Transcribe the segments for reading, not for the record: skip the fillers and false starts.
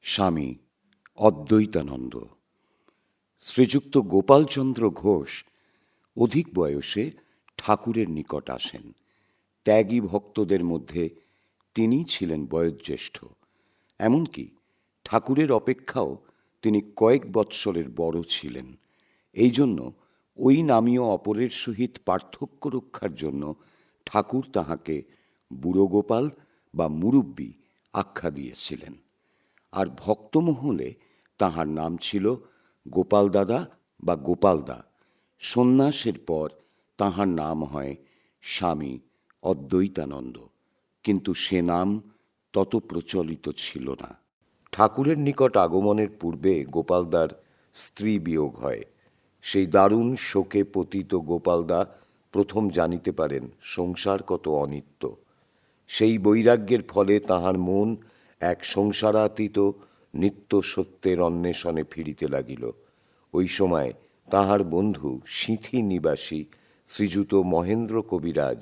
স্বামী অদ্বৈতানন্দ। শ্রীযুক্ত গোপালচন্দ্র ঘোষ অধিক বয়সে ঠাকুরের নিকট আসেন। ত্যাগী ভক্তদের মধ্যে তিনি ছিলেন বয়োজ্যেষ্ঠ। এমনকি ঠাকুরের অপেক্ষাও তিনি কয়েক বৎসরের বড় ছিলেন। এই জন্য ওই নামীয় অপরের সহিত পার্থক্য রক্ষার জন্য ঠাকুর তাহাকে বুড়ো গোপাল বা মুরুব্বি আখ্যা দিয়েছিলেন। আর ভক্তমহলে তাহার নাম ছিল গোপাল দাদা বা গোপালদা। সন্ন্যাসের পর তাহার নাম হয় স্বামী অদ্বৈতানন্দ, কিন্তু সে নাম তত প্রচলিত ছিল না। ঠাকুরের নিকট আগমনের পূর্বে গোপালদার স্ত্রী বিয়োগ হয়। সেই দারুণ শোকে পতিত গোপালদা প্রথম জানিতে পারেন সংসার কত অনিত্য। সেই বৈরাগ্যের ফলে তাহার মন এক সংসারাতীত নিত্য সত্যের অন্বেষণে ফিরিতে লাগিল। ওই সময় তাহার বন্ধু সিঁথি নিবাসী শ্রীযুত মহেন্দ্র কবিরাজ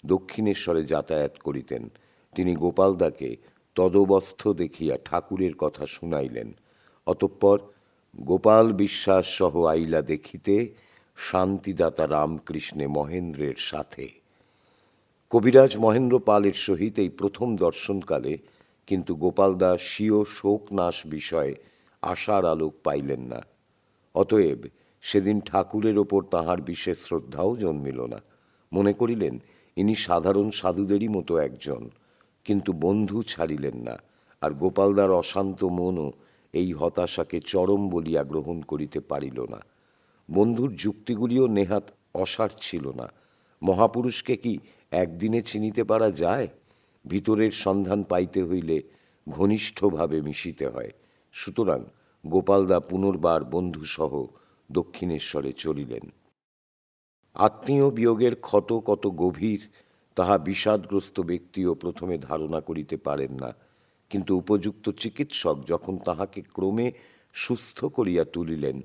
দক্ষিণেশ্বরে যাতায়াত করিতেন। তিনি গোপালদাকে তদবস্থ দেখিয়া ঠাকুরের কথা শুনাইলেন। অতঃপর গোপাল বিশ্বাস সহ আইলা দেখিতে শান্তিদাতা রামকৃষ্ণে মহেন্দ্রের সাথে। কবিরাজ মহেন্দ্র পালের সহিত এই প্রথম দর্শনকালে কিন্তু গোপালদা স্বীয় শোকনাশ বিষয়ে আশার আলোক পাইলেন না। অতএব সেদিন ঠাকুরের ওপর তাহার বিশেষ শ্রদ্ধাও জন্মিল না। মনে করিলেন ইনি সাধারণ সাধুদেরই মতো একজন, কিন্তু বন্ধু ছাড়িলেন না। আর গোপালদার অশান্ত মনও এই হতাশাকে চরম বলিয়া গ্রহণ করিতে পারিল না। বন্ধুর যুক্তিগুলিও নেহাত অসার ছিল না। মহাপুরুষকে কি একদিনে চিনিতে পারা যায়? ভিতরের সন্ধান পাইতে হইলে ঘনিষ্ঠভাবে মিশিতে হয়। সুতরাং গোপালদা পুনর্বার বন্ধুসহ দক্ষিণেশ্বরে চলিলেন। আত্মীয় বিয়োগের ক্ষত কত গভীর তাহা বিষাদগ্রস্ত ব্যক্তিও প্রথমে ধারণা করিতে পারেন না, কিন্তু উপযুক্ত চিকিৎসক যখন তাহাকে ক্রমে সুস্থ করিয়া তুলিলেন,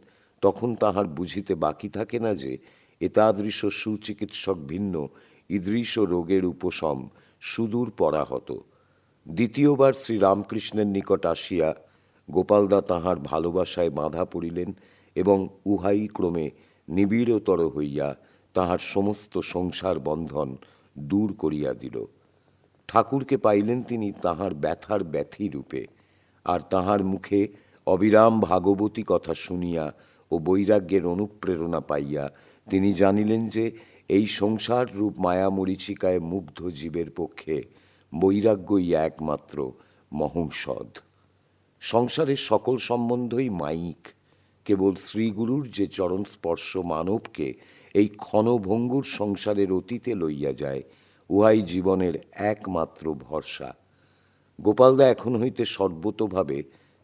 তখন তাহার বুঝিতে বাকি থাকে না যে এতাদৃশ সুচিকিৎসক ভিন্ন ঈদৃশ রোগের উপশম সুদূর পরাহত। দ্বিতীয়বার শ্রীরামকৃষ্ণের নিকট আসিয়া গোপালদা তাহার ভালোবাসায় বাঁধা পড়িলেন এবং উহাই ক্রমে নিবিড়তর হইয়া তাহার সমস্ত সংসার বন্ধন দূর করিয়া দিল। ঠাকুরকে পাইলেন তিনি তাহার ব্যথার ব্যথী রূপে, আর তাহার মুখে অবিরাম ভাগবতী কথা শুনিয়া ও বৈরাগ্যের অনুপ্রেরণা পাইয়া তিনি জানিলেন যে এই সংসার রূপ মায়া মরীচিকায় মুগ্ধ জীবের পক্ষে বৈরাগ্যই একমাত্র মহৌষধ। সংসারের সকল সম্বন্ধই মায়িক। কেবল শ্রীগুরুর যে চরণ স্পর্শ মানবকে এই ক্ষণভঙ্গুর সংসারের অতীতে লইয়া যায়, উহাই জীবনের একমাত্র ভরসা। গোপালদা এখন হইতে সর্বতোভাবে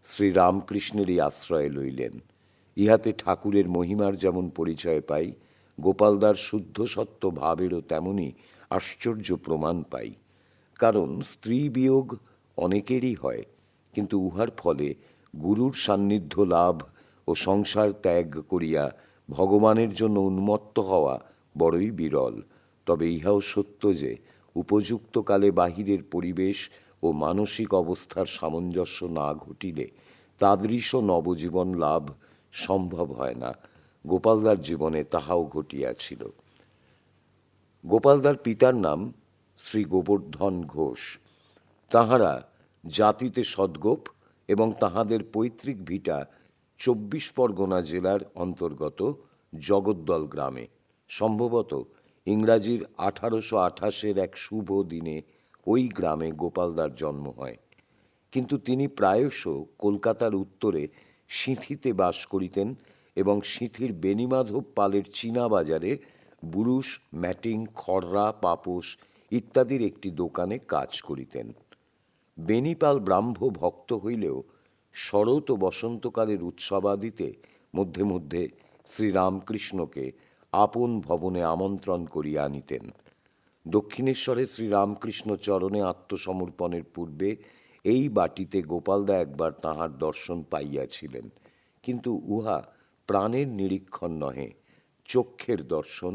শ্রীরামকৃষ্ণেরই আশ্রয় লইলেন। ইহাতে ঠাকুরের মহিমার যেমন পরিচয় পাই, গোপালদার শুদ্ধ সত্য ভাবেরও তেমনই আশ্চর্য প্রমাণ পাই। কারণ স্ত্রী বিয়োগ অনেকেরই হয়, কিন্তু উহার ফলে গুরুর সান্নিধ্য লাভ ও সংসার ত্যাগ করিয়া ভগবানের জন্য উন্মত্ত হওয়া বড়ই বিরল। তবে ইহাও সত্য যে উপযুক্ত কালে বাহিরের পরিবেশ ও মানসিক অবস্থার সামঞ্জস্য না ঘটিলে তাদৃশ নবজীবন লাভ সম্ভব হয় না। গোপালদার জীবনে তাহাও ঘটিয়াছিল। গোপালদার পিতার নাম শ্রী গোবর্ধন ঘোষ। তাহারা জাতিতে সদ্গোপ এবং তাহাদের পৈতৃক ভিটা ২৪ পরগনা জেলার অন্তর্গত জগদ্দল গ্রামে। সম্ভবত ইংরাজির ১৮২৮-এর এক শুভ দিনে ওই গ্রামে গোপালদার জন্ম হয়। কিন্তু তিনি প্রায়শ কলকাতার উত্তরে সিঁথিতে বাস করিতেন এবং সিঁথির বেণীমাধব পালের চীনা বাজারে বুরুশ, ম্যাটিং, খড়রা, পাপোশ ইত্যাদির একটি দোকানে কাজ করিতেন। বেণীপাল ব্রাহ্ম ভক্ত হইলেও শরৎ ও বসন্তকালের উৎসবাদিতে মধ্যে মধ্যে শ্রীরামকৃষ্ণকে আপন ভবনে আমন্ত্রণ করিয়া আনিতেন। দক্ষিণেশ্বরে শ্রীরামকৃষ্ণ চরণে আত্মসমর্পণের পূর্বে এই বাটিতে গোপালদা একবার তাহার দর্শন পাইয়াছিলেন, কিন্তু উহা প্রাণের নিরীক্ষণ নহে, চক্ষের দর্শন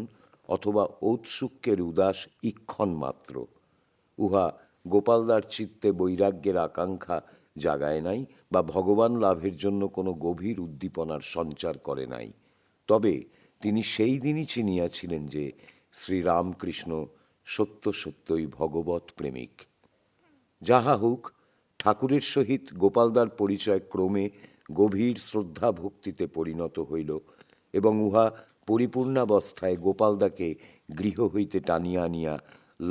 অথবা ঔৎসুক্যের উদাস ঈক্ষণ মাত্র। উহা গোপালদার চিত্তে বৈরাগ্যের আকাঙ্ক্ষা জাগায় নাই বা ভগবান লাভের জন্য কোনো গভীর উদ্দীপনার সঞ্চার করে নাই। তবে তিনি সেই দিনই চিনিয়াছিলেন যে শ্রীরামকৃষ্ণ সত্য সত্যই ভগবৎ প্রেমিক। যাহা হোক, ঠাকুরের সহিত গোপালদার পরিচয় ক্রমে গভীর শ্রদ্ধা ভক্তিতে পরিণত হইল এবং উহা পরিপূর্ণাবস্থায় গোপালদাকে গৃহ হইতে টানিয়া আনিয়া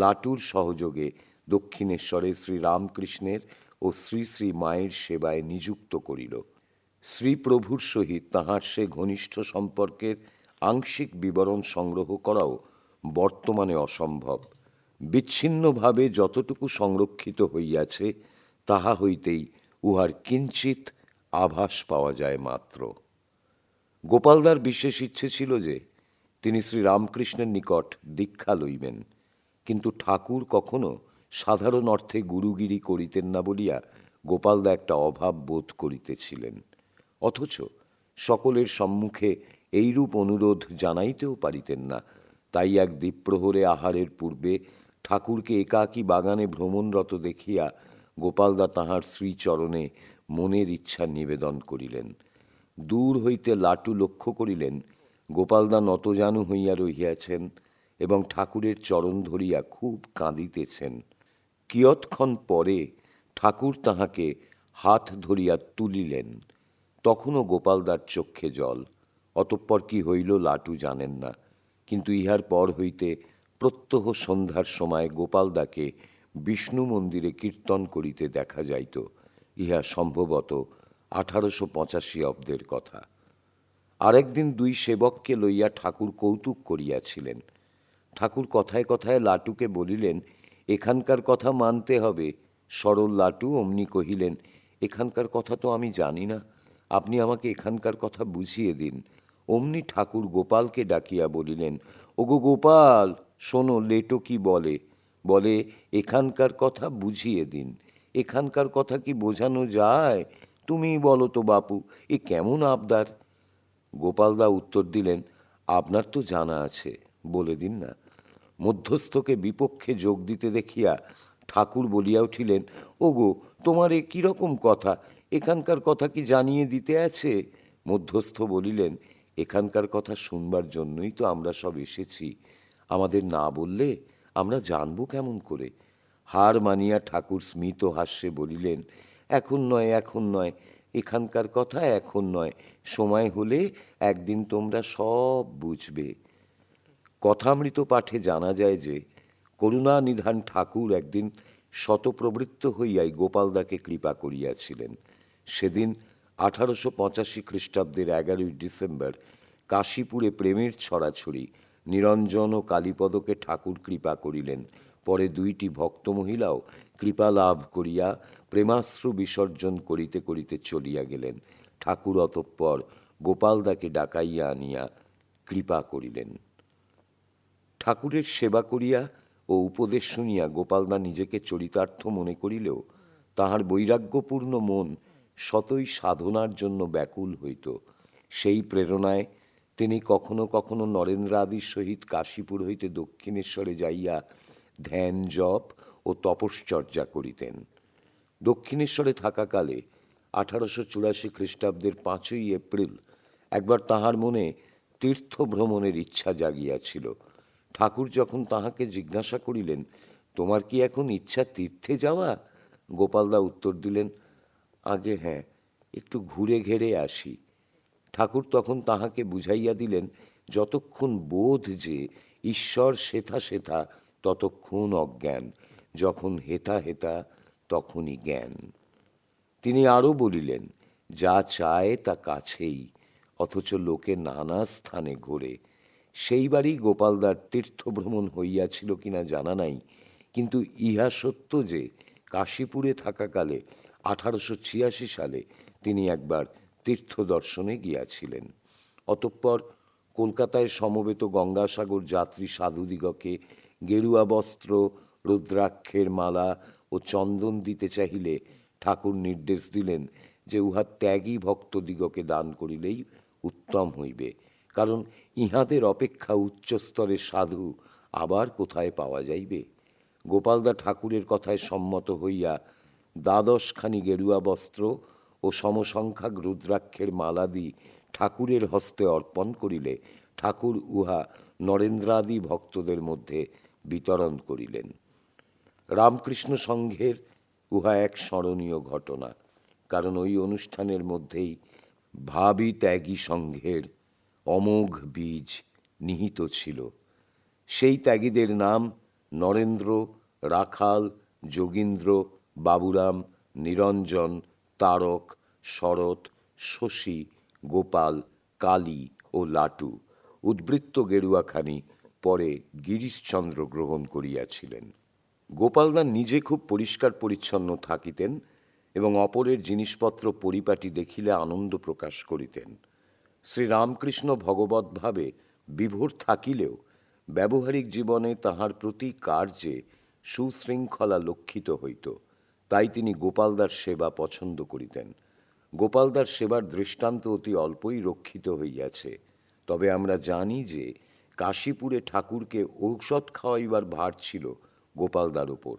লাটুর সহযোগে দক্ষিণেশ্বরে শ্রীরামকৃষ্ণের ও শ্রী শ্রী মায়ের সেবায় নিযুক্ত করিল। শ্রীপ্রভুর সহিত তাহার সে ঘনিষ্ঠ সম্পর্কের আংশিক বিবরণ সংগ্রহ করাও বর্তমানে অসম্ভব। বিচ্ছিন্নভাবে যতটুকু সংরক্ষিত হইয়াছে তাহা হইতেই উহার কিঞ্চিত আভাস পাওয়া যায় মাত্র। গোপালদার বিশেষ ইচ্ছে ছিল যে তিনি শ্রীরামকৃষ্ণের নিকট দীক্ষা লইবেন, কিন্তু ঠাকুর কখনো সাধারণ অর্থে গুরুগিরি করিতেন না বলিয়া গোপালদা একটা অভাব বোধ করিতেছিলেন। অথচ সকলের সম্মুখে এইরূপ অনুরোধ জানাইতেও পারিতেন না। তাই এক দ্বীপ্রহরে আহারের পূর্বে ঠাকুরকে একাকী বাগানে ভ্রমণরত দেখিয়া গোপালদা তাহার শ্রীচরণে মনের ইচ্ছা নিবেদন করিলেন। দূর হইতে লাটু লক্ষ্য করিলেন গোপালদা নতজানু হইয়া রহিয়াছেন এবং ঠাকুরের চরণ ধরিয়া খুব কাঁদিতেছেন। কিয়ৎক্ষণ পরে ঠাকুর তাহাকে হাত ধরিয়া তুলিলেন। তখনও গোপালদার চক্ষে জল। অতঃপর কি হইল লাটু জানেন না, কিন্তু ইহার পর হইতে প্রত্যহ সন্ধ্যার সময় গোপালদাকে বিষ্ণু মন্দিরে কীর্তন করিতে দেখা যাইত। ইহা সম্ভবত 1885 অব্দের কথা। আরেকদিন দুই সেবককে লইয়া ঠাকুর কৌতুক করিয়াছিলেন। ঠাকুর কথায় কথায় লাটুকে বলিলেন, এখানকার কথা মানতে হবে। সরল লাটু অমনি কহিলেন, এখানকার কথা তো আমি জানি না, আপনি আমাকে এখানকার কথা বুঝিয়ে দিন। অমনি ঠাকুর গোপালকে ডাকিয়া বলিলেন, ওগো গোপাল, শোনো লেটো কি বলে। বলে, এখানকার কথা বুঝিয়ে দিন। এখানকার কথা কি বোঝানো যায়? তুমিই বলো তো বাপু, এ কেমন আবদার? গোপালদা উত্তর দিলেন, আপনার তো জানা আছে, বলে দিন না। মধ্যস্থকে বিপক্ষে যোগ দিতে দেখিয়া ঠাকুর বলিয়া উঠিলেন, ওগো, তোমার এ কিরকম কথা? এখানকার কথা কি জানিয়ে দিতে আছে? মধ্যস্থ বলিলেন, এখানকার কথা শুনবার জন্যই তো আমরা সব এসেছি। আমাদের না বললে আমরা জানবো কেমন করে? হার মানিয়া ঠাকুর স্মিত হাস্যে বলিলেন, এখন নয়, এখন নয়, এখানকার কথা এখন নয়, সময় হলে একদিন তোমরা সব বুঝবে। কথামৃত পাঠে জানা যায় যে করুণানিধান ঠাকুর একদিন শতপ্রবৃত্ত হইয়াই গোপালদাকে কৃপা করিয়াছিলেন। সেদিন 1885 খ্রিস্টাব্দের 11 ডিসেম্বর কাশীপুরে প্রেমের ছড়াছড়ি নিরঞ্জন ও কালীপদকে ঠাকুর কৃপা করিলেন। পরে দুইটি ভক্ত মহিলাও কৃপা লাভ করিয়া প্রেমাশ্রু বিসর্জন করিতে করিতে চলিয়া গেলেন। ঠাকুর অতঃপর গোপালদাকে ডাকাইয়া আনিয়া কৃপা করিলেন। ঠাকুরের সেবা করিয়া ও উপদেশ শুনিয়া গোপালদা নিজেকে চরিতার্থ মনে করিলেও তাহার বৈরাগ্যপূর্ণ মন শতই সাধনার জন্য ব্যাকুল হইত। সেই প্রেরণায় তিনি কখনো কখনো নরেন্দ্রাদির সহিত কাশীপুর হইতে দক্ষিণেশ্বরে যাইয়া ধ্যান জপ ও তপশ্চর্যা করিতেন। দক্ষিণেশ্বরে থাকাকালে 1884 খ্রিস্টাব্দের 5ই এপ্রিল একবার তাহার মনে তীর্থ ভ্রমণের ইচ্ছা জাগিয়াছিল। ঠাকুর যখন তাহাকে জিজ্ঞাসা করিলেন, তোমার কি এখন ইচ্ছা তীর্থে যাওয়া? গোপালদা উত্তর দিলেন, আগে হ্যাঁ, একটু ঘুরে ঘেরে আসি। ঠাকুর তখন তাহাকে বুঝাইয়া দিলেন, যতক্ষণ বোধ যে ঈশ্বর সেথা সেথা ততক্ষণ অজ্ঞান, যখন হেথা হেথা তখনই জ্ঞান। তিনি আরও বলিলেন, যা চায় তা কাছেই, অথচ লোকে নানা স্থানে ঘোরে। সেইবারই গোপালদার তীর্থভ্রমণ হইয়াছিল কিনা জানা নাই, কিন্তু ইহা সত্য যে কাশীপুরে থাকাকালে 1886 সালে তিনি একবার তীর্থ দর্শনে গিয়াছিলেন। অতঃপর কলকাতায় সমবেত গঙ্গাসাগর যাত্রী সাধুদিগকে গেরুয়া বস্ত্র, রুদ্রাক্ষের মালা ও চন্দন দিতে চাহিলে ঠাকুর নির্দেশ দিলেন যে উহা ত্যাগী ভক্তদিগকে দান করিলেই উত্তম হইবে, কারণ ইহাদের অপেক্ষা উচ্চস্তরের সাধু আবার কোথায় পাওয়া যাইবে। গোপালদা ঠাকুরের কথায় সম্মত হইয়া দ্বাদশখানি গেরুয়া বস্ত্র ও সমসংখ্যক রুদ্রাক্ষের মালাদি ঠাকুরের হস্তে অর্পণ করিলে ঠাকুর উহা নরেন্দ্রাদি ভক্তদের মধ্যে বিতরণ করিলেন। রামকৃষ্ণ সংঘের উহা এক স্মরণীয় ঘটনা, কারণ ওই অনুষ্ঠানের মধ্যেই ভাবী ত্যাগী সংঘের অমোঘ বীজ নিহিত ছিল। সেই ত্যাগীদের নাম নরেন্দ্র, রাখাল, যোগীন্দ্র, বাবুরাম, নিরঞ্জন, তারক, শরৎ, শশী, গোপাল, কালী ও লাটু। উদ্বৃত্ত গেরুয়াখানি পরে গিরিশচন্দ্র গ্রহণ করিয়াছিলেন। গোপালদা নিজে খুব পরিষ্কার পরিচ্ছন্ন থাকিতেন এবং অপরের জিনিসপত্র পরিপাটি দেখিলে আনন্দ প্রকাশ করিতেন। শ্রীরামকৃষ্ণ ভগবদ্ভাবে বিভোর থাকিলেও ব্যবহারিক জীবনে তাহার প্রতি কার্যে সুশৃঙ্খলা লক্ষিত হইত। তাই তিনি গোপালদার সেবা পছন্দ করিতেন। গোপালদার সেবার দৃষ্টান্ত অতি অল্পই রক্ষিত হইয়াছে। তবে আমরা জানি যে কাশীপুরে ঠাকুরকে ঔষধ খাওয়াইবার ভার ছিল গোপালদার উপর,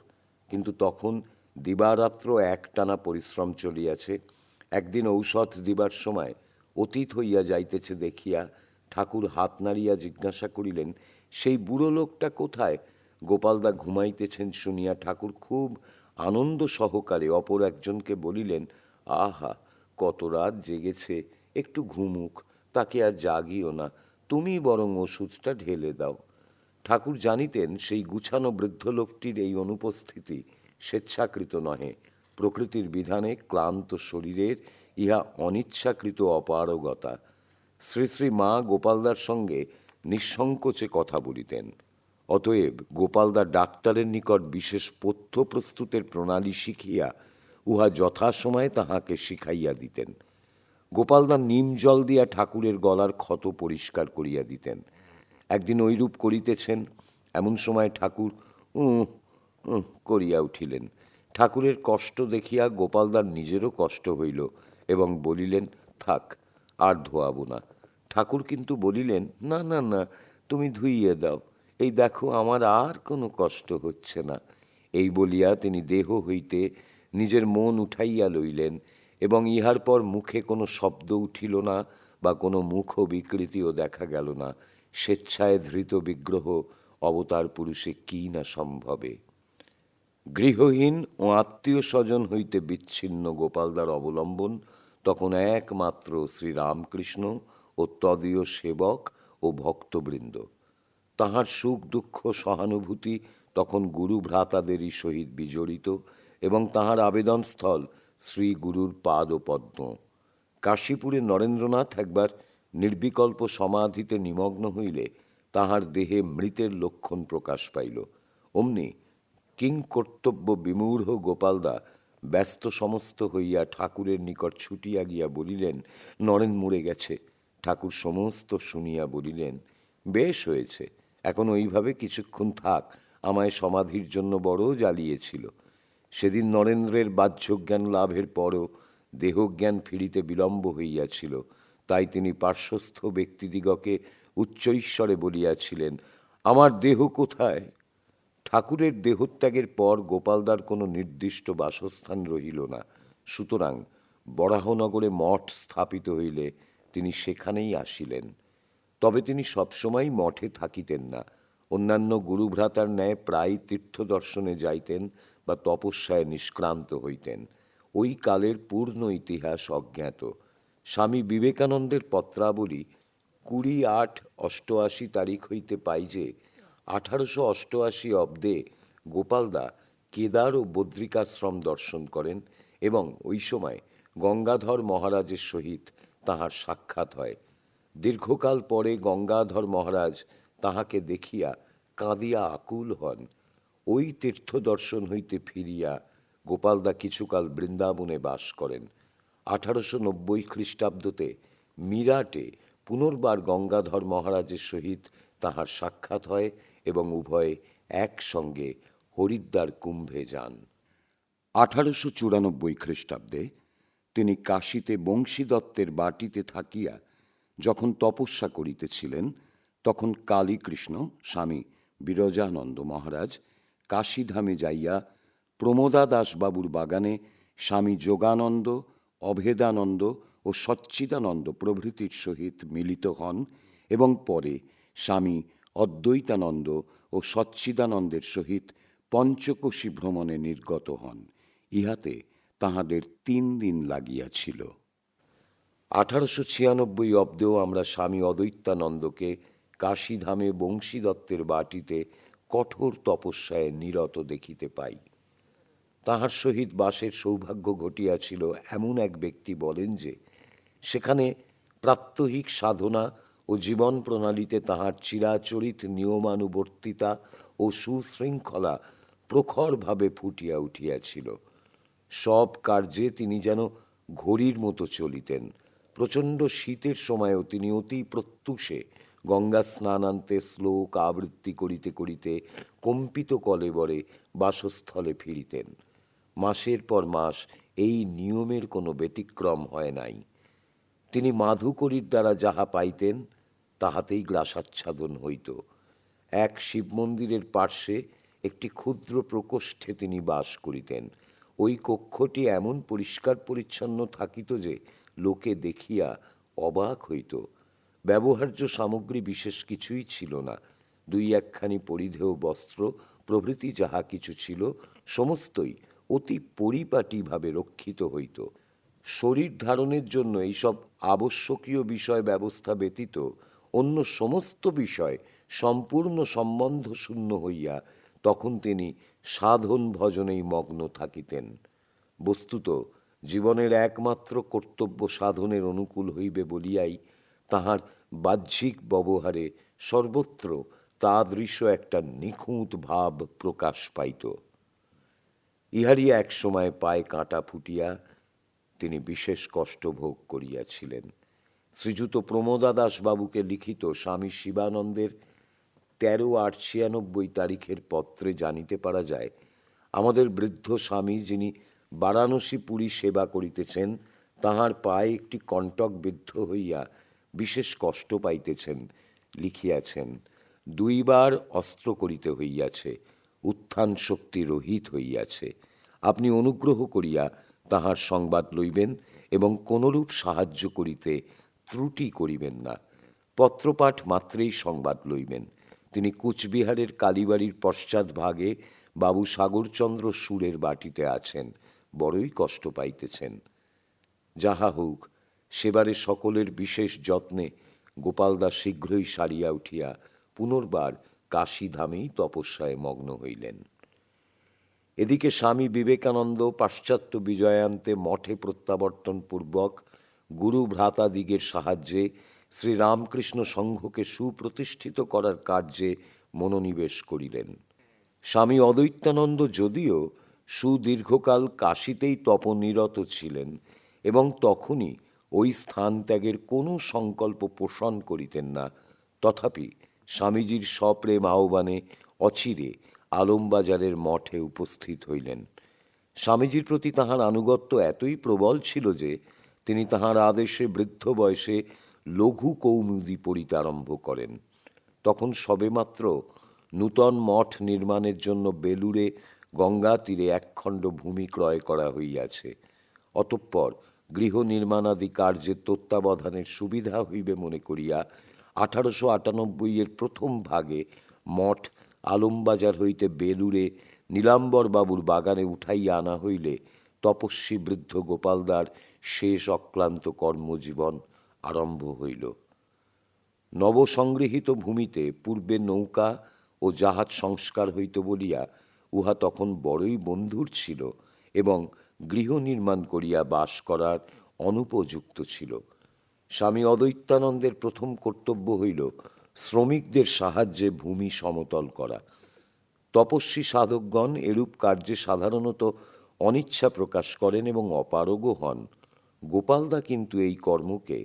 কিন্তু তখন দিবারাত্র একটানা পরিশ্রম চলিয়াছে। একদিন ঔষধ দিবার সময় অতীত হইয়া যাইতেছে দেখিয়া ঠাকুর হাত নাড়িয়া জিজ্ঞাসা করিলেন, সেই বুড়ো লোকটা কোথায়? গোপালদা ঘুমাইতেছেন শুনিয়া ঠাকুর খুব আনন্দ সহকারে অপর একজনকে বলিলেন, আহা, কত রাত জেগেছে, একটু ঘুমুক, তাকে আর জাগিও না, তুমি বরং ওষুধটা ঢেলে দাও। ঠাকুর জানিতেন সেই গুছানো বৃদ্ধ লোকটির এই অনুপস্থিতি স্বেচ্ছাকৃত নহে, প্রকৃতির বিধানে ক্লান্ত শরীরের ইহা অনিচ্ছাকৃত অপারগতা। শ্রী শ্রী মা গোপালদার সঙ্গে নিঃসংকোচে কথা বলিতেন। অতএব গোপালদা ডাক্তারের নিকট বিশেষ পথ্য প্রস্তুতের প্রণালী শিখিয়া উহা যথাসময়ে তাহাকে শিখাইয়া দিতেন। গোপালদা নিম জল দিয়া ঠাকুরের গলার ক্ষত পরিষ্কার করিয়া দিতেন। একদিন ঐরূপ করিতেছেন, এমন সময় ঠাকুর করিয়া উঠিলেন। ঠাকুরের কষ্ট দেখিয়া গোপালদার নিজেরও কষ্ট হইল এবং বলিলেন, থাক, আর ধোয়াবো না। ঠাকুর কিন্তু বলিলেন, না না না, তুমি ধুইয়ে দাও, এই দেখো আমার আর কোনো কষ্ট হচ্ছে না। এই বলিয়া তিনি দেহ হইতে নিজের মন উঠাইয়া লইলেন এবং ইহার পর মুখে কোনো শব্দ উঠিল না বা কোনো মুখ বিকৃতিও দেখা গেল না। স্বেচ্ছায় ধৃত বিগ্রহ অবতার পুরুষে কি না সম্ভবে। গৃহহীন ও আত্মীয় স্বজন হইতে বিচ্ছিন্ন গোপালদার অবলম্বন তখন একমাত্র শ্রীরামকৃষ্ণ ও তদীয় সেবক ও ভক্তবৃন্দ। তাহার সুখ দুঃখ সহানুভূতি তখন গুরু ভ্রাতাদেরই সহিত বিজড়িত এবং তাহার আবেদনস্থল শ্রী গুরুর পাদ ও পদ্ম। কাশীপুরে নরেন্দ্রনাথ একবার নির্বিকল্প সমাধিতে নিমগ্ন হইলে তাহার দেহে মৃতের লক্ষণ প্রকাশ পাইল। অমনি কিংকর্তব্য বিমূঢ় গোপালদা ব্যস্ত সমস্ত হইয়া ঠাকুরের নিকট ছুটিয়া গিয়া বলিলেন, নরেন মরে গেছে। ঠাকুর সমস্ত শুনিয়া বলিলেন, বেশ হয়েছে, এখন ওইভাবে কিছুক্ষণ থাক, আমায় সমাধির জন্য বড় জ্বালিয়েছিল। সেদিন নরেন্দ্রের বাহ্যজ্ঞান লাভের পরও দেহজ্ঞান ফিরিতে বিলম্ব হইয়াছিল। তাই তিনি পার্শ্বস্থ ব্যক্তিদিগকে উচ্চৈঃস্বরে বলিয়াছিলেন, আমার দেহ কোথায়? ঠাকুরের দেহত্যাগের পর গোপালদার কোনো নির্দিষ্ট বাসস্থান রহিল না। সুতরাং বরাহনগরে মঠ স্থাপিত হইলে তিনি সেখানেই আসিলেন। তবে তিনি সবসময় মঠে থাকিতেন না। অন্যান্য গুরুভ্রাতার ন্যায় প্রায় তীর্থ দর্শনে যাইতেন বা তপস্যায় নিষ্ক্রান্ত হইতেন। ওই কালের পূর্ণ ইতিহাস অজ্ঞাত। স্বামী বিবেকানন্দের পত্রাবলী 20/8/88 হইতে পাই যে 1888 অব্দে গোপালদা কেদার ও বদ্রিকাশ্রম দর্শন করেন এবং ওই সময় গঙ্গাধর মহারাজের সহিত তাহার সাক্ষাৎ হয়। দীর্ঘকাল পরে গঙ্গাধর মহারাজ তাহাকে দেখিয়া কাঁদিয়া আকুল হন। ওই তীর্থ দর্শন হইতে ফিরিয়া গোপালদা কিছুকাল বৃন্দাবনে বাস করেন। 1890 খ্রিস্টাব্দতে মিরাটে পুনর্বার গঙ্গাধর মহারাজের সহিত তাহার সাক্ষাৎ হয় এবং উভয়ে একসঙ্গে হরিদ্বার কুম্ভে যান। 1894 খ্রিস্টাব্দে তিনি কাশীতে বংশীদত্তের বাটিতে থাকিয়া যখন তপস্যা করিতেছিলেন, তখন কালীকৃষ্ণ স্বামী বিরজানন্দ মহারাজ কাশীধামে যাইয়া প্রমোদা দাসবাবুর বাগানে স্বামী যোগানন্দ, অভেদানন্দ ও সচ্চিদানন্দ প্রভৃতির সহিত মিলিত হন এবং পরে স্বামী অদ্বৈতানন্দ ও সচ্চিদানন্দের সহিত পঞ্চকোশী ভ্রমণে নির্গত হন। ইহাতে তাহাদের 3 দিন লাগিয়াছিল। 1896 অব্দেও আমরা স্বামী অদ্বৈতানন্দকে কাশীধামে বংশীদত্তের বাটিতে কঠোর তপস্যায় নিরত দেখিতে পাই। তাহার সহিত বাসের সৌভাগ্য ঘটিয়াছিল এমন এক ব্যক্তি বলেন যে, সেখানে প্রাত্যহিক সাধনা ও জীবন প্রণালীতে তাহার চিরাচরিত নিয়মানুবর্তিতা ও সুশৃঙ্খলা প্রখরভাবে ফুটিয়া উঠিয়াছিল। সব কার্যে তিনি যেন ঘড়ির মতো চলিতেন। প্রচণ্ড শীতের সময়ও তিনি অতি প্রত্যুষে গঙ্গা স্নানান্তে শ্লোক আবৃত্তি করিতে করিতে কম্পিত কলেবরে বাসস্থলে ফিরিতেন। মাসের পর মাস এই নিয়মের কোনো ব্যতিক্রম হয় নাই। তিনি মাধুকরীর দ্বারা যাহা পাইতেন তাহাতেই গ্রাসাচ্ছাদন হইত। এক শিব মন্দিরের পার্শ্বে একটি ক্ষুদ্র প্রকোষ্ঠে তিনি বাস করিতেন। ওই কক্ষটি এমন পরিষ্কার পরিচ্ছন্ন থাকিত যে লোকে দেখিয়া অবাক হইত। ব্যবহার্য সামগ্রী বিশেষ কিছুই ছিল না। 2-1খানি পরিধেয় বস্ত্র প্রভৃতি যাহা কিছু ছিল সমস্তই অতি পরিপাটিভাবে রক্ষিত হইত। শরীর ধারণের জন্য এইসব আবশ্যকীয় বিষয় ব্যবস্থা ব্যতীত অন্য সমস্ত বিষয় সম্পূর্ণ সম্বন্ধ শূন্য হইয়া তখন তিনি সাধন ভজনেই মগ্ন থাকিতেন। বস্তুত জীবনের একমাত্র কর্তব্য সাধনের অনুকূল হইবে বলিয়াই তাহার বাহ্যিক ব্যবহারে সর্বত্র তাদৃশ একটা নিখুঁত ভাব প্রকাশ পাইত। ইহারই এক সময় পায়ে কাঁটা ফুটিয়া তিনি বিশেষ কষ্ট ভোগ করিয়াছিলেন। শ্রীযুত প্রমোদা দাসবাবুকে লিখিত স্বামী শিবানন্দের 13/8/96 তারিখের পত্রে জানিতে পারা যায়, আমাদের বৃদ্ধ স্বামী যিনি বারাণসী পুরী সেবা করিতেছেন তাহার পায়ে একটি কণ্টক বিদ্ধ হইয়া বিশেষ কষ্ট পাইতেছেন। লিখিয়াছেন, 2 বার অস্ত্র করিতে হইয়াছে, উত্থান শক্তি রহিত হইয়াছে। আপনি অনুগ্রহ করিয়া তাহার সংবাদ লইবেন এবং কোনরূপ সাহায্য করিতে ত্রুটি করিবেন না। পত্রপাঠ মাত্রেই সংবাদ লইবেন। তিনি কুচবিহারের কালীবাড়ির পশ্চাৎভাগে বাবু সাগরচন্দ্র সুরের বাটিতে আছেন, বড়ই কষ্ট পাইতেছেন। যাহা হোক, সেবারে সকলের বিশেষ যত্নে গোপালদা শীঘ্রই সারিয়া উঠিয়া পুনর্বার কাশীধামেই তপস্যায় মগ্ন হইলেন। এদিকে স্বামী বিবেকানন্দ পাশ্চাত্য বিজয়ান্তে মঠে প্রত্যাবর্তন পূর্বক গুরু ভ্রাতাদিগের সাহায্যে শ্রীরামকৃষ্ণ সংঘকে সুপ্রতিষ্ঠিত করার কার্যে মনোনিবেশ করিলেন। স্বামী অদ্বৈতানন্দ যদিও সুদীর্ঘকাল কাশীতেই তপনিরত ছিলেন এবং তখনই ওই স্থান ত্যাগের কোনো সংকল্প পোষণ করিতেন না, তথাপি স্বামীজির সপ্রেম আহ্বানে অচিরে আলমবাজারের মঠে উপস্থিত হইলেন। স্বামীজির প্রতি তাহার আনুগত্য এতই প্রবল ছিল যে তিনি তাহার আদেশে বৃদ্ধ বয়সে লঘু কৌমুদী পড়িতে আরম্ভ করেন। তখন সবেমাত্র নূতন মঠ নির্মাণের জন্য বেলুড়ে গঙ্গা তীরে 1 খণ্ড ভূমি ক্রয় করা হইয়াছে। অতঃপর গৃহ নির্মাণাদি কার্যের তত্ত্বাবধানের সুবিধা হইবে মনে করিয়া 1898 প্রথম ভাগে মঠ আলমবাজার হইতে বেলুড়ে নীলাম্বর বাবুর বাগানে উঠাইয়া আনা হইলে তপস্বী বৃদ্ধ গোপালদার শেষ অক্লান্ত কর্মজীবন আরম্ভ হইল। নবসংগৃহীত ভূমিতে পূর্বে নৌকা ও জাহাজ সংস্কার হইত বলিয়া উহা তখন বড়ই বন্ধুর ছিল এবং গৃহ নির্মাণ করিয়া বাস করার অনুপযুক্ত ছিল। স্বামী অদ্বৈতানন্দের প্রথম কর্তব্য হইল শ্রমিকদের সাহায্যে ভূমি সমতল করা। তপস্বী সাধকগণ এরূপ কার্যে সাধারণত অনিচ্ছা প্রকাশ করেন এবং অপারগও হন। গোপালদা কিন্তু এই কর্মকে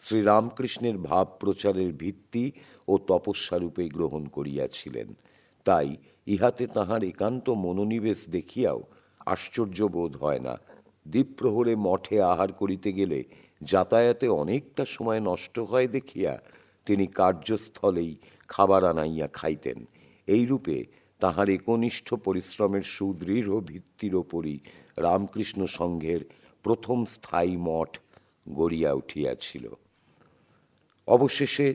শ্রীরামকৃষ্ণের ভাব প্রচারের ভিত্তি ও তপস্যারূপে গ্রহণ করিয়াছিলেন। তাই ইহাতে তাহার একান্ত মনোনিবেশ দেখিয়াও আশ্চর্য বোধ হয় না। দ্বীপ্রহরে মঠে আহার করিতে গেলে যাতায়াতে অনেকটা সময় নষ্ট হয় দেখিয়া তিনি কার্যস্থলেই খাবার আনাইয়া খাইতেন। এইরূপে তাহার একনিষ্ঠ পরিশ্রমের সুদৃঢ় ভিত্তির ওপরই রামকৃষ্ণ সংঘের প্রথম স্থায়ী মঠ গড়িয়া উঠিয়াছিল। অবশেষে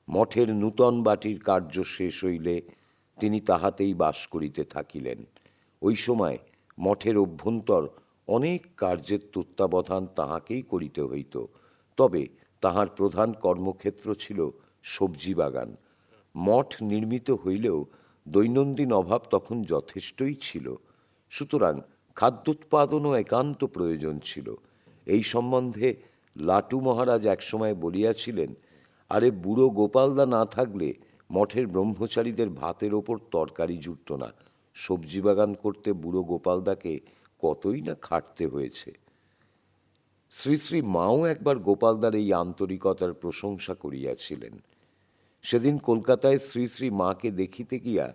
মঠের নূতন বাটির কার্য শেষ হইলে তিনি তাহাতেই বাস করিতে থাকিলেন। ওই সময় মঠের অভ্যন্তর অনেক কার্যের তত্ত্বাবধান তাহাকেই করিতে হইত। তবে তাহার প্রধান কর্মক্ষেত্র ছিল সবজি বাগান। মঠ নির্মিত হইলেও দৈনন্দিন অভাব তখন যথেষ্টই ছিল, সুতরাং খাদ্যোৎপাদনও একান্ত প্রয়োজন ছিল। এই সম্বন্ধে লাটু মহারাজ একসময় বলিয়াছিলেন, আরে বুড়ো গোপালদা না থাকলে মঠের ব্রহ্মচারীদের ভাতের ওপর তরকারি জুটত না। সবজি বাগান করতে বুড়ো গোপালদাকে কতই না খাটতে হয়েছে। শ্রী শ্রী মাও একবার গোপালদার এই আন্তরিকতার প্রশংসা করিয়াছিলেন। সেদিন কলকাতায় শ্রী শ্রী মাকে দেখিতে গিয়া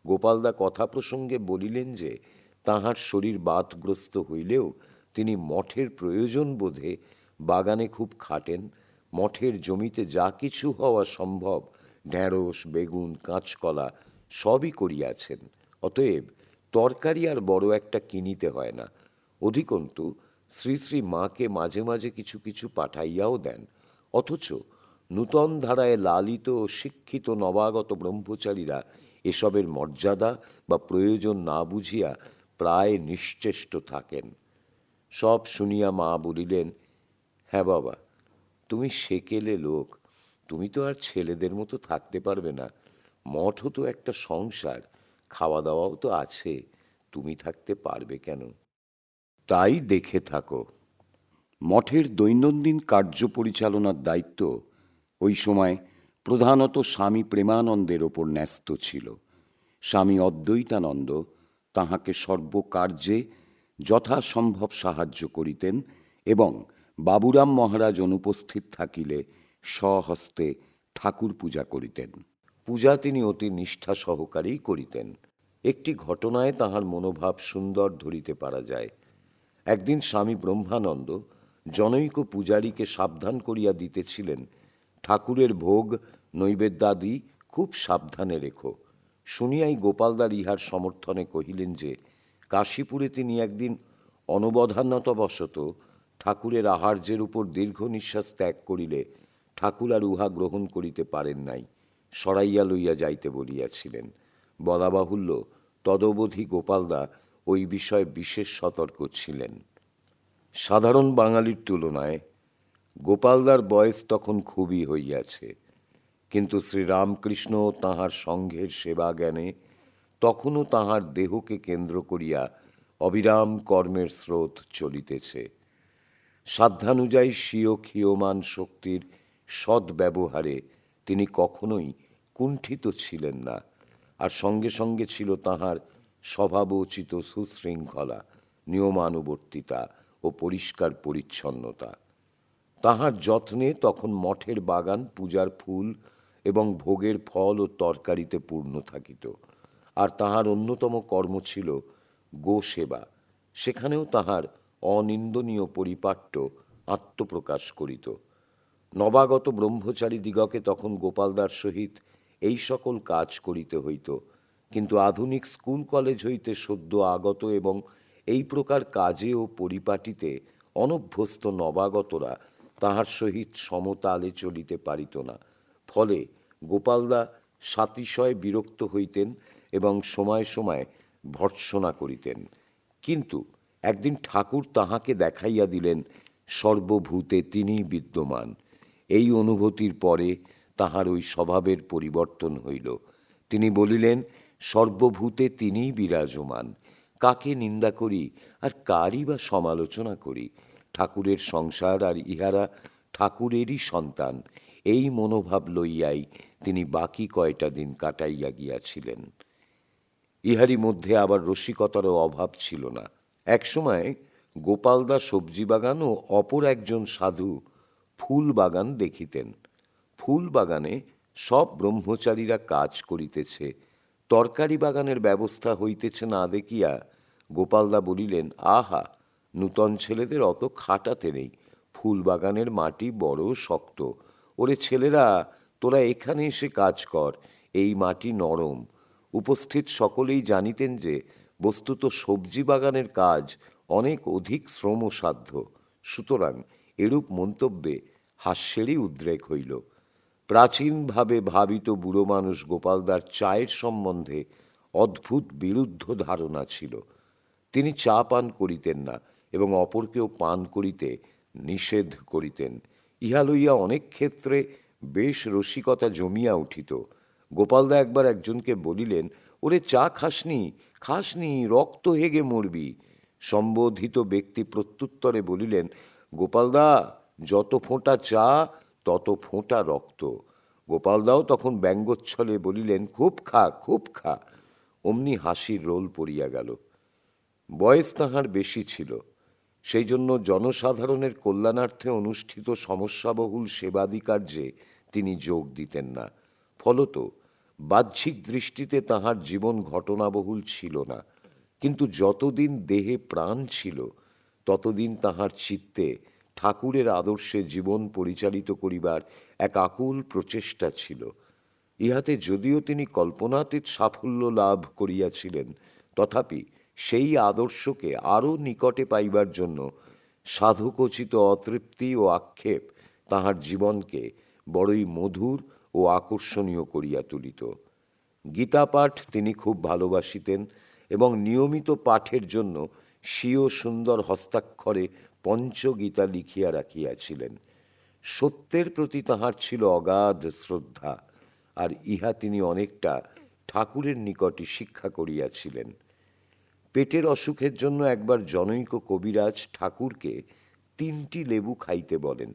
গোপালদা কথা প্রসঙ্গে বলিলেন যে তাহার শরীর বাতগ্রস্ত হইলেও তিনি মঠের প্রয়োজন বোধে বাগানে খুব খাটেন। মঠের জমিতে যা কিছু হওয়া সম্ভব, ঢেঁড়স, বেগুন, কাঁচকলা সবই করিয়াছেন। অতএব তরকারি আর বড় একটা কিনিতে হয় না। অধিকন্তু শ্রী শ্রী মাকে মাঝে মাঝে কিছু কিছু পাঠাইয়াও দেন। অথচ নূতন ধারায় লালিত ও শিক্ষিত নবাগত ব্রহ্মচারীরা এসবের মর্যাদা বা প্রয়োজন না বুঝিয়া প্রায় নিশ্চেষ্ট থাকেন। সব শুনিয়া মা বলিলেন, হ্যাঁ বাবা, তুমি সেকেলে লোক, তুমি তো আর ছেলেদের মতো থাকতে পারবে না। মঠও তো একটা সংসার, খাওয়া দাওয়াও তো আছে, তুমি থাকতে পারবে কেন? তাই দেখে থাকো। মঠের দৈনন্দিন কার্য পরিচালনার দায়িত্ব ওই সময় প্রধানত স্বামী প্রেমানন্দের ওপর ন্যস্ত ছিল। স্বামী অদ্বৈতানন্দ তাহাকে সর্বকার্যে যথাসম্ভব সাহায্য করিতেন এবং বাবুরাম মহারাজ অনুপস্থিত থাকিলে স্বহস্তে ঠাকুর পূজা করিতেন। পূজা তিনি অতি নিষ্ঠা সহকারেই করিতেন। একটি ঘটনায় তাহার মনোভাব সুন্দর ধরিতে পারা যায়। একদিন স্বামী ব্রহ্মানন্দ জনৈক পূজারীকে সাবধান করিয়া দিতেছিলেন, ঠাকুরের ভোগ নৈবেদ্যাদি খুব সাবধানে রেখো। শুনিয়াই গোপালদার ইহার সমর্থনে কহিলেন যে কাশীপুরে তিনি একদিন অনবধানতাবশত ঠাকুরের আহার্যের উপর দীর্ঘ নিঃশ্বাস ত্যাগ করিলে ঠাকুর আর উহা গ্রহণ করিতে পারেন নাই, সরাইয়া লইয়া যাইতে বলিয়াছিলেন। বলা বাহুল্য, তদবধি গোপালদা ওই বিষয়ে বিশেষ সতর্ক ছিলেন। সাধারণ বাঙালির তুলনায় গোপালদার বয়স তখন খুবই হইয়াছে, কিন্তু শ্রীরামকৃষ্ণ তাঁহার সংঘের সেবা জ্ঞানে তখনও তাঁহার দেহকে কেন্দ্র করিয়া অবিরাম কর্মের স্রোত চলিতেছে। সাধ্যানুযায়ী স্বীয় ক্ষীয়মান শক্তির সদ্ব্যবহারে তিনি কখনোই কুণ্ঠিত ছিলেন না, আর সঙ্গে সঙ্গে ছিল তাঁহার স্বভাবোচিত সুশৃঙ্খলা, নিয়মানুবর্তিতা ও পরিষ্কার পরিচ্ছন্নতা। তাহার যত্নে তখন মঠের বাগান পূজার ফুল এবং ভোগের ফল ও তরকারিতে পূর্ণ থাকিত। আর তাহার অন্যতম কর্ম ছিল গোসেবা। সেখানেও তাহার অনিন্দনীয় পরিপাট্য আত্মপ্রকাশ করিত। নবাগত ব্রহ্মচারীদিগকে তখন গোপালদার সহিত এই সকল কাজ করিতে হইত, কিন্তু আধুনিক স্কুল কলেজ হইতে সদ্য আগত এবং এই প্রকার কাজে ও পরিপাটিতে অনভ্যস্ত নবাগতরা তাহার সহিত সমতালে চলিতে পারিত না। ফলে গোপালদা সাতিশয় বিরক্ত হইতেন এবং সময় সময় ভর্ৎসনা করিতেন। কিন্তু একদিন ঠাকুর তাহাকে দেখাইয়া দিলেন সর্বভূতে তিনিই বিদ্যমান। এই অনুভূতির পরে তাহার ওই স্বভাবের পরিবর্তন হইল। তিনি বলিলেন, সর্বভূতে তিনিই বিরাজমান, কাকে নিন্দা করি আর কারই বা সমালোচনা করি? ঠাকুরের সংসার আর ইহারা ঠাকুরেরই সন্তান। এই মনোভাব লইয়াই তিনি বাকি কয়টা দিন কাটাইয়া গিয়াছিলেন। ইহারই মধ্যে আবার রসিকতারও অভাব ছিল না। একসময় গোপালদা সবজি বাগান ও অপর একজন সাধু ফুল বাগান দেখিতেন। ফুল বাগানে সব ব্রহ্মচারীরা কাজ করিতেছে, তরকারি বাগানের ব্যবস্থা হইতেছে না দেখিয়া গোপালদা বলিলেন, আহা, নূতন ছেলেদের অত খাটাতে নেই, ফুল বাগানের মাটি বড় শক্ত। ওরে ছেলেরা, তোরা এখানে এসে কাজ কর, এই মাটি নরম, উপস্থিত সকলেই জানিতেন যে বস্তুত সবজি বাগানের কাজ অনেক অধিক শ্রমসাধ্য। সুতরাং এরূপ মন্তব্যে হাস্যেরই উদ্রেক হইল। প্রাচীনভাবে ভাবিত বুড়ো মানুষ গোপালদার চায়ের সম্বন্ধে অদ্ভুত বিরুদ্ধ ধারণা ছিল। তিনি চা পান করিতেন না এবং অপরকেও পান করিতে নিষেধ করিতেন। ইহা লইয়া অনেক ক্ষেত্রে বেশ রসিকতা জমিয়া উঠিত। গোপালদা একবার একজনকে বলিলেন, ওরে চা খাসনি, খাসনি, রক্ত হেগে মরবি। সম্বোধিত ব্যক্তি প্রত্যুত্তরে বলিলেন, গোপালদা, যত ফোঁটা চা তত ফোঁটা রক্ত। গোপালদাও তখন ব্যঙ্গচ্ছলে বলিলেন, খুব খা, খুব খা। অমনি হাসির রোল পড়িয়া গেল। বয়স তাহার বেশি ছিল, সেই জন্য জনসাধারণের কল্যাণার্থে অনুষ্ঠিত সমস্যাবহুল সেবাদি কার্যে তিনি যোগ দিতেন না। ফলত বাহ্যিক দৃষ্টিতে তাহার জীবন ঘটনাবহুল ছিল না, কিন্তু যতদিন দেহে প্রাণ ছিল ততদিন তাহার চিত্তে ঠাকুরের আদর্শে জীবন পরিচালিত করিবার এক আকুল প্রচেষ্টা ছিল। ইহাতে যদিও তিনি কল্পনাতীত সাফল্য লাভ করিয়াছিলেন, তথাপি সেই আদর্শকে আরও নিকটে পাইবার জন্য সাধুকোচিত অতৃপ্তি ও আক্ষেপ তাহার জীবনকে বড়ই মধুর ও আকর্ষণীয় করিয়া তুলিত। গীতাপাঠ তিনি খুব ভালোবাসিতেন এবং নিয়মিত পাঠের জন্য স্বীয় সুন্দর হস্তাক্ষরে পঞ্চগীতা লিখিয়া রাখিয়াছিলেন। সত্যের প্রতি তাহার ছিল অগাধ শ্রদ্ধা, আর ইহা তিনি অনেকটা ঠাকুরের নিকটে শিক্ষা করিয়াছিলেন। পেটের অসুখের জন্য একবার জনৈক কবিরাজ ঠাকুরকে 3টি লেবু খাইতে বলেন।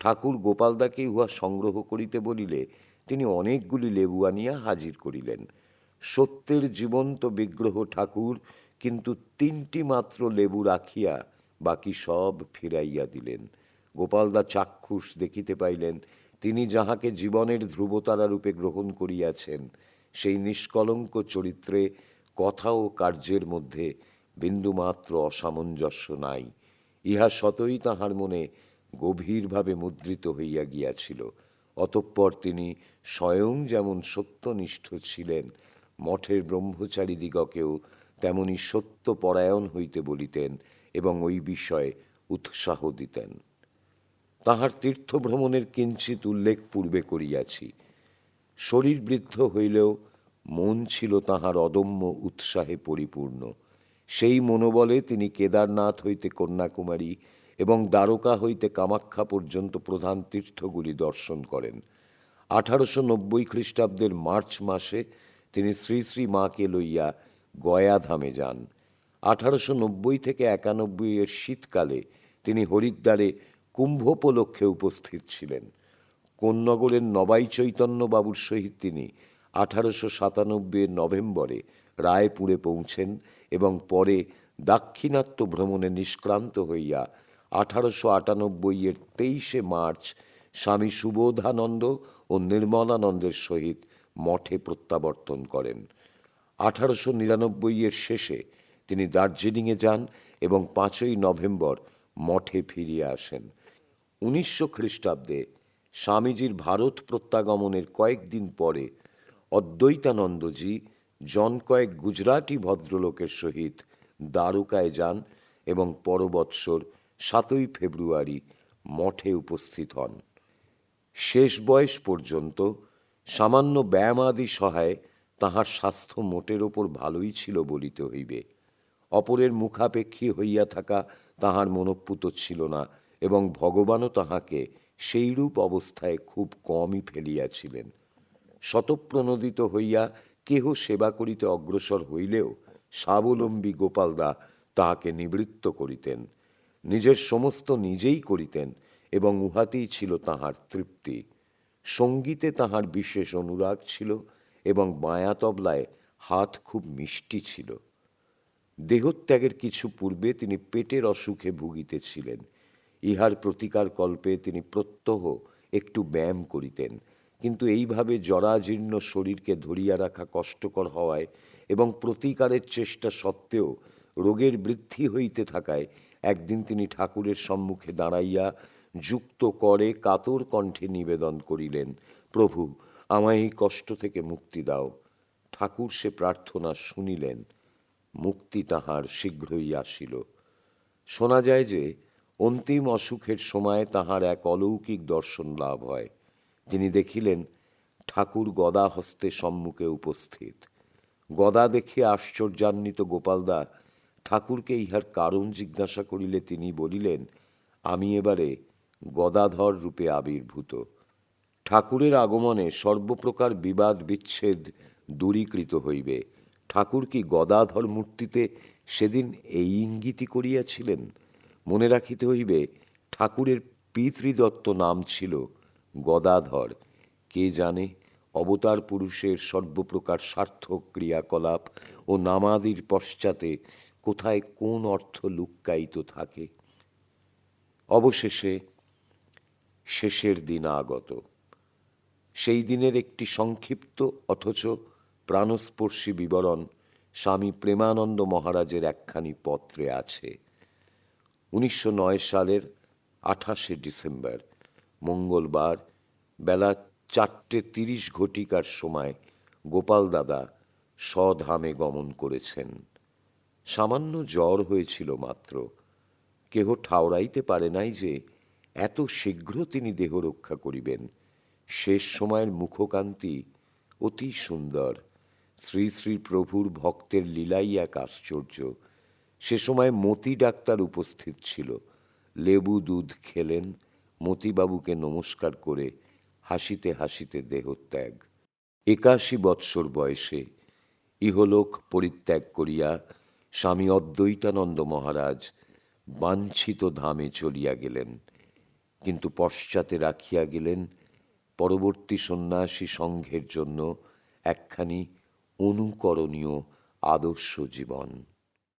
ঠাকুর গোপালদাকে উহা সংগ্রহ করিতে বলিলে তিনি অনেকগুলি লেবু আনিয়া হাজির করিলেন। সত্যের জীবন্ত বিগ্রহ ঠাকুর কিন্তু 3টি মাত্র লেবু রাখিয়া বাকি সব ফিরাইয়া দিলেন। গোপালদা চাক্ষুষ দেখিতে পাইলেন তিনি যাহাকে জীবনের ধ্রুবতারা রূপে গ্রহণ করিয়াছেন, সেই নিষ্কলঙ্ক চরিত্রে কথা ও কার্যের মধ্যে বিন্দুমাত্র অসামঞ্জস্য নাই। ইহা সতই তাহার মনে গভীরভাবে মুদ্রিত হইয়া গিয়াছিল। অতঃপর তিনি স্বয়ং যেমন সত্যনিষ্ঠ ছিলেন, মঠের ব্রহ্মচারীদিগকেও তেমনি সত্যপরায়ণ হইতে বলিতেন এবং ওই বিষয়ে উৎসাহ দিতেন। তাহার তীর্থভ্রমণের কিঞ্চিত উল্লেখ পূর্বে করিয়াছি। শরীর বৃদ্ধ হইলেও মন ছিল তাহার অদম্য উৎসাহে পরিপূর্ণ। সেই মনোবলে তিনি কেদারনাথ হইতে কন্যাকুমারী এবং দ্বারকা হইতে কামাখ্যা পর্যন্ত প্রধান তীর্থগুলি দর্শন করেন। 1890 খ্রিস্টাব্দের মার্চ মাসে তিনি শ্রী শ্রী মাকে লইয়া গয়াধামে যান। 1890 থেকে 91 এর শীতকালে তিনি হরিদ্বারে কুম্ভোপলক্ষে উপস্থিত ছিলেন। কোন্নগরের নবাই চৈতন্য বাবুর সহিত তিনি 1897 নভেম্বরে রায়পুরে পৌঁছেন এবং পরে দাক্ষিণাত্য ভ্রমণে নিষ্ক্রান্ত হইয়া 1898 23 মার্চ স্বামী সুবোধানন্দ ও নির্মলানন্দের সহিত মঠে প্রত্যাবর্তন করেন। 1899 শেষে তিনি দার্জিলিংয়ে যান এবং 5 নভেম্বর মঠে ফিরিয়া আসেন। 1900 খ্রিস্টাব্দে স্বামীজির ভারত প্রত্যাগমনের কয়েকদিন পরে অদ্বৈতানন্দজি কয়েক গুজরাটি ভদ্রলোকের সহিত দ্বারকায় যান এবং পরবৎসর 7 ফেব্রুয়ারি মঠে উপস্থিত হন। শেষ বয়স পর্যন্ত সামান্য ব্যায়ামাদি সহায়ে তাহার স্বাস্থ্য মোটের ওপর ভালোই ছিল বলিতে হইবে। অপরের মুখাপেক্ষী হইয়া থাকা তাহার মনঃপূত ছিল না এবং ভগবানও তাহাকে সেইরূপ অবস্থায় খুব কমই ফেলিয়াছিলেন। শতপ্রণোদিত হইয়া কেহ সেবা করিতে অগ্রসর হইলেও স্বাবলম্বী গোপালদা তাহাকে নিবৃত্ত করিতেন। নিজের সমস্ত নিজেই করিতেন এবং উহাতেই ছিল তাহার তৃপ্তি। সঙ্গীতে তাহার বিশেষ অনুরাগ ছিল এবং বায়া তবলায় হাত খুব মিষ্টি ছিল। দেহত্যাগের কিছু পূর্বে তিনি পেটের অসুখে ভুগিতেছিলেন। ইহার প্রতিকার কল্পে তিনি প্রত্যহ একটু ব্যায়াম করিতেন, কিন্তু এইভাবে জরাজীর্ণ শরীরকে ধরিয়া রাখা কষ্টকর হওয়ায় এবং প্রতিকারের চেষ্টা সত্ত্বেও রোগের বৃদ্ধি হইতে থাকায় একদিন তিনি ঠাকুরের সম্মুখে দাঁড়াইয়া যুক্ত করে কাতর কণ্ঠে নিবেদন করিলেন, প্রভু, আমায় এই কষ্ট থেকে মুক্তি দাও। ঠাকুর সে প্রার্থনা শুনিলেন। মুক্তি তাহার শীঘ্রই আসিল। শোনা যায় যে অন্তিম অসুখের সময় তাহার এক অলৌকিক দর্শন লাভ হয়। তিনি দেখিলেন ঠাকুর গদা হস্তে সম্মুখে উপস্থিত। গদা দেখিয়া আশ্চর্যান্বিত গোপালদা ঠাকুরকে ইহার কারণ জিজ্ঞাসা করিলে তিনি বলিলেন, আমি এবারে গদাধর রূপে আবির্ভূত। ঠাকুরের আগমনে সর্বপ্রকার বিবাদ বিচ্ছেদ দূরীকৃত হইবে। ঠাকুর কি গদাধর মূর্তিতে সেদিন এই ইঙ্গিতই করিয়াছিলেন? মনে রাখিতে হইবে ঠাকুরের পিতৃদত্ত নাম ছিল গদাধর। কে জানে অবতার পুরুষের সর্বপ্রকার সার্থক ক্রিয়াকলাপ ও নামাদির পশ্চাতে কোথায় কোন অর্থ লুক্কায়িত থাকে। অবশেষে শেষের দিন আগত। সেই দিনের একটি সংক্ষিপ্ত অথচ প্রাণস্পর্শী বিবরণ স্বামী প্রেমানন্দ মহারাজের একখানি পত্রে আছে। 1909 সালের 28শে ডিসেম্বর মঙ্গলবার বেলা 4:30 সময় গোপাল দাদা স্বধামে গমন করেছেন। সামান্য জ্বর হয়েছিল মাত্র। কেহ ঠাওরাইতে পারে নাই যে এত শীঘ্র তিনি দেহ রক্ষা করিবেন। শেষ সময়ের মুখকান্তি অতি সুন্দর। শ্রী শ্রী প্রভুর ভক্তের লীলাই এক আশ্চর্য। সে সময় মতি ডাক্তার উপস্থিত ছিল। লেবু দুধ খেলেন, মতিবাবুকে নমস্কার করে হাসিতে হাসিতে দেহত্যাগ। 81 বৎসর বয়সে ইহলোক পরিত্যাগ করিয়া স্বামী অদ্বৈতানন্দ মহারাজ বাঞ্ছিত ধামে চলিয়া গেলেন, কিন্তু পশ্চাতে রাখিয়া গেলেন পরবর্তী সন্ন্যাসী সংঘের জন্য একখানি অনুকরণীয় আদর্শ জীবন।